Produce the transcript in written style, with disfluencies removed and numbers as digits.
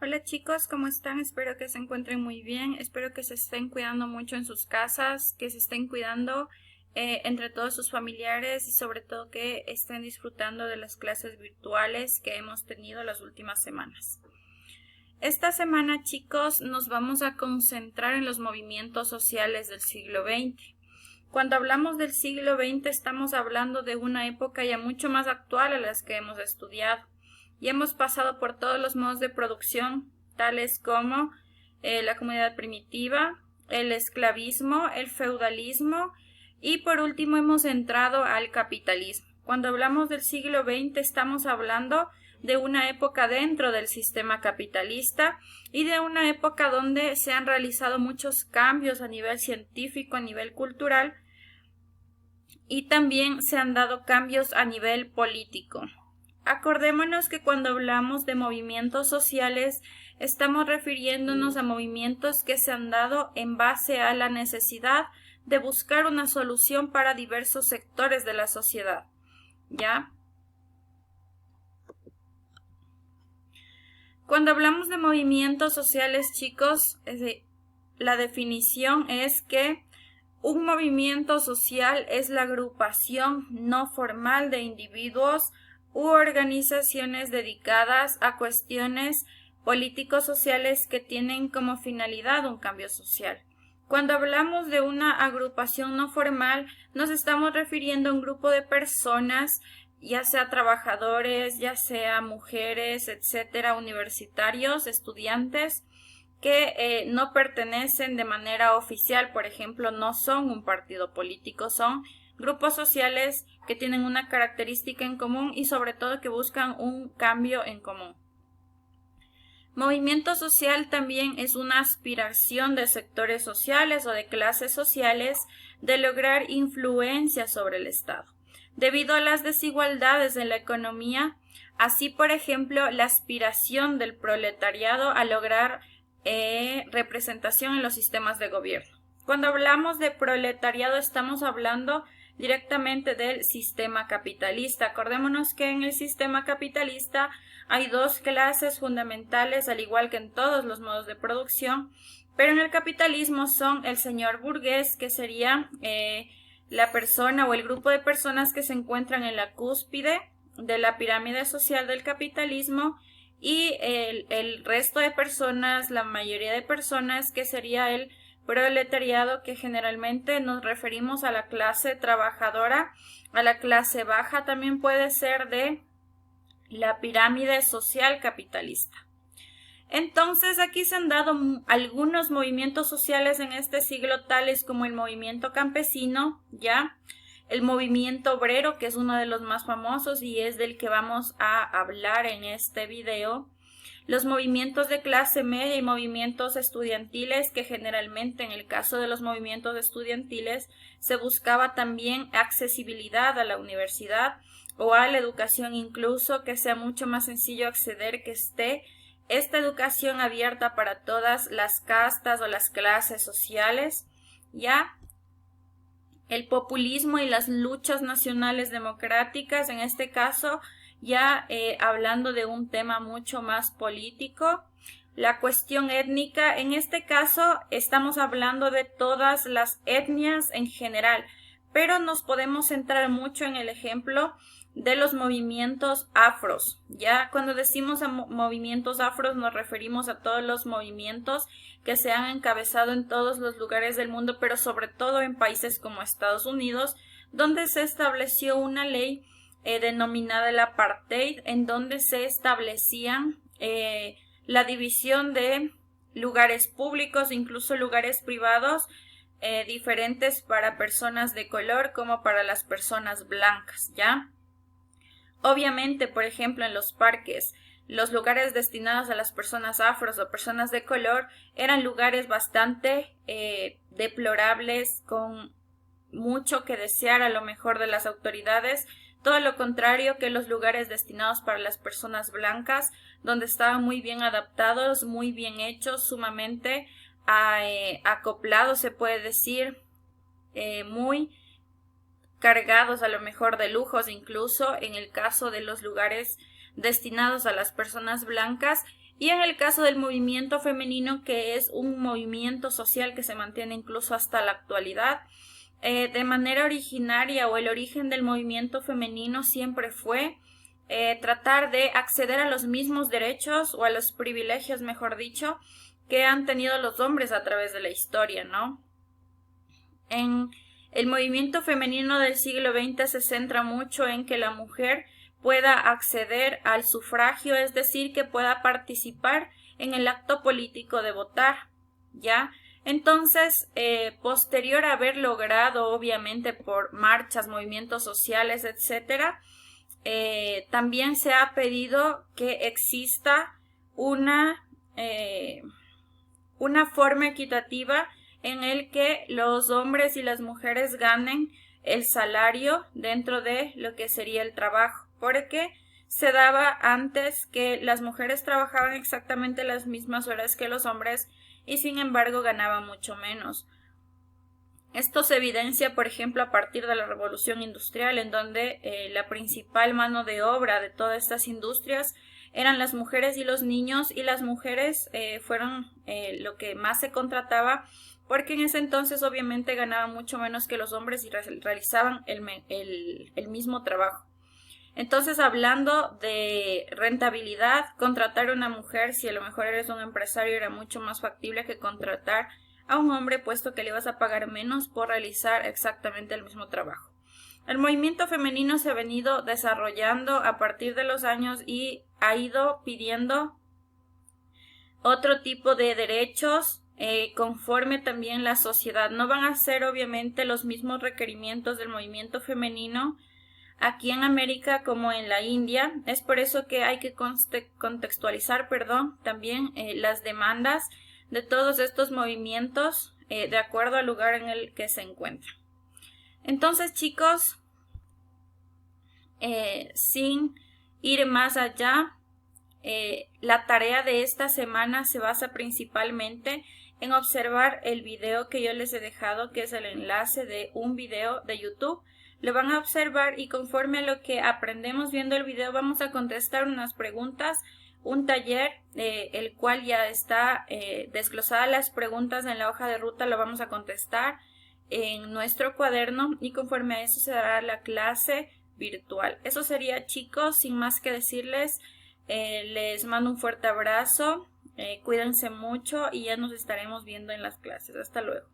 Hola chicos, ¿cómo están? Espero que se encuentren muy bien, espero que se estén cuidando mucho en sus casas, que se estén cuidando entre todos sus familiares y sobre todo que estén disfrutando de las clases virtuales que hemos tenido las últimas semanas. Esta semana, chicos, nos vamos a concentrar en los movimientos sociales del siglo XX. Cuando hablamos del siglo XX estamos hablando de una época ya mucho más actual a las que hemos estudiado. Y hemos pasado por todos los modos de producción, tales como la comunidad primitiva, el esclavismo, el feudalismo y por último hemos entrado al capitalismo. Cuando hablamos del siglo XX estamos hablando de una época dentro del sistema capitalista y de una época donde se han realizado muchos cambios a nivel científico, a nivel cultural y también se han dado cambios a nivel político. Acordémonos que cuando hablamos de movimientos sociales estamos refiriéndonos a movimientos que se han dado en base a la necesidad de buscar una solución para diversos sectores de la sociedad, ¿ya? Cuando hablamos de movimientos sociales, chicos, la definición es que un movimiento social es la agrupación no formal de individuos u organizaciones dedicadas a cuestiones político-sociales que tienen como finalidad un cambio social. Cuando hablamos de una agrupación no formal, nos estamos refiriendo a un grupo de personas, ya sea trabajadores, ya sea mujeres, etcétera, universitarios, estudiantes, que no pertenecen de manera oficial, por ejemplo, no son un partido político, son grupos sociales que tienen una característica en común y sobre todo que buscan un cambio en común. Movimiento social también es una aspiración de sectores sociales o de clases sociales de lograr influencia sobre el Estado. Debido a las desigualdades en la economía, así por ejemplo la aspiración del proletariado a lograr representación en los sistemas de gobierno. Cuando hablamos de proletariado estamos hablando directamente del sistema capitalista. Acordémonos que en el sistema capitalista hay dos clases fundamentales, al igual que en todos los modos de producción, pero en el capitalismo son el señor burgués, que sería la persona o el grupo de personas que se encuentran en la cúspide de la pirámide social del capitalismo, y el resto de personas, la mayoría de personas, que sería el proletariado, que generalmente nos referimos a la clase trabajadora, a la clase baja, también puede ser de la pirámide social capitalista. Entonces aquí se han dado algunos movimientos sociales en este siglo, tales como el movimiento campesino, ¿ya? El movimiento obrero, que es uno de los más famosos y es del que vamos a hablar en este video. Los movimientos de clase media y movimientos estudiantiles, que generalmente en el caso de los movimientos estudiantiles se buscaba también accesibilidad a la universidad o a la educación, incluso que sea mucho más sencillo acceder, que esté esta educación abierta para todas las castas o las clases sociales, ¿ya? El populismo y las luchas nacionales democráticas, en este caso ya hablando de un tema mucho más político. La cuestión étnica, en este caso estamos hablando de todas las etnias en general, pero nos podemos centrar mucho en el ejemplo de los movimientos afros. Ya cuando decimos movimientos afros nos referimos a todos los movimientos que se han encabezado en todos los lugares del mundo, pero sobre todo en países como Estados Unidos, donde se estableció una ley denominada el apartheid, en donde se establecían la división de lugares públicos, incluso lugares privados, diferentes para personas de color como para las personas blancas, ¿ya? Obviamente, por ejemplo, en los parques, los lugares destinados a las personas afros o personas de color eran lugares bastante deplorables, con mucho que desear a lo mejor de las autoridades, todo lo contrario que los lugares destinados para las personas blancas, donde estaban muy bien adaptados, muy bien hechos, sumamente acoplados, se puede decir, muy cargados a lo mejor de lujos, incluso en el caso de los lugares destinados a las personas blancas, Y en el caso del movimiento femenino, que es un movimiento social que se mantiene incluso hasta la actualidad, de manera originaria o el origen del movimiento femenino siempre fue tratar de acceder a los mismos derechos o a los privilegios, mejor dicho, que han tenido los hombres a través de la historia, ¿no? En el movimiento femenino del siglo XX se centra mucho en que la mujer pueda acceder al sufragio, es decir, que pueda participar en el acto político de votar, ¿ya? Entonces, posterior a haber logrado, obviamente, por marchas, movimientos sociales, etcétera, también se ha pedido que exista una forma equitativa en el que los hombres y las mujeres ganen el salario dentro de lo que sería el trabajo, porque se daba antes que las mujeres trabajaban exactamente las mismas horas que los hombres y sin embargo ganaban mucho menos. Esto se evidencia, por ejemplo, a partir de la Revolución Industrial, en donde la principal mano de obra de todas estas industrias eran las mujeres y los niños, y las mujeres fueron lo que más se contrataba, porque en ese entonces obviamente ganaban mucho menos que los hombres y realizaban el mismo trabajo. Entonces, hablando de rentabilidad, contratar a una mujer, si a lo mejor eres un empresario, era mucho más factible que contratar a un hombre, puesto que le ibas a pagar menos por realizar exactamente el mismo trabajo. El movimiento femenino se ha venido desarrollando a partir de los años y ha ido pidiendo otro tipo de derechos conforme también la sociedad. No van a ser obviamente los mismos requerimientos del movimiento femenino aquí en América como en la India. Es por eso que hay que contextualizar, también las demandas de todos estos movimientos de acuerdo al lugar en el que se encuentran. Entonces, chicos, sin ir más allá, la tarea de esta semana se basa principalmente en observar el video que yo les he dejado, que es el enlace de un video de YouTube. Lo van a observar y conforme a lo que aprendemos viendo el video vamos a contestar unas preguntas, un taller, el cual ya está desglosadas las preguntas en la hoja de ruta, lo vamos a contestar en nuestro cuaderno y conforme a eso se dará la clase virtual. Eso sería, chicos, sin más que decirles, les mando un fuerte abrazo, cuídense mucho y ya nos estaremos viendo en las clases. Hasta luego.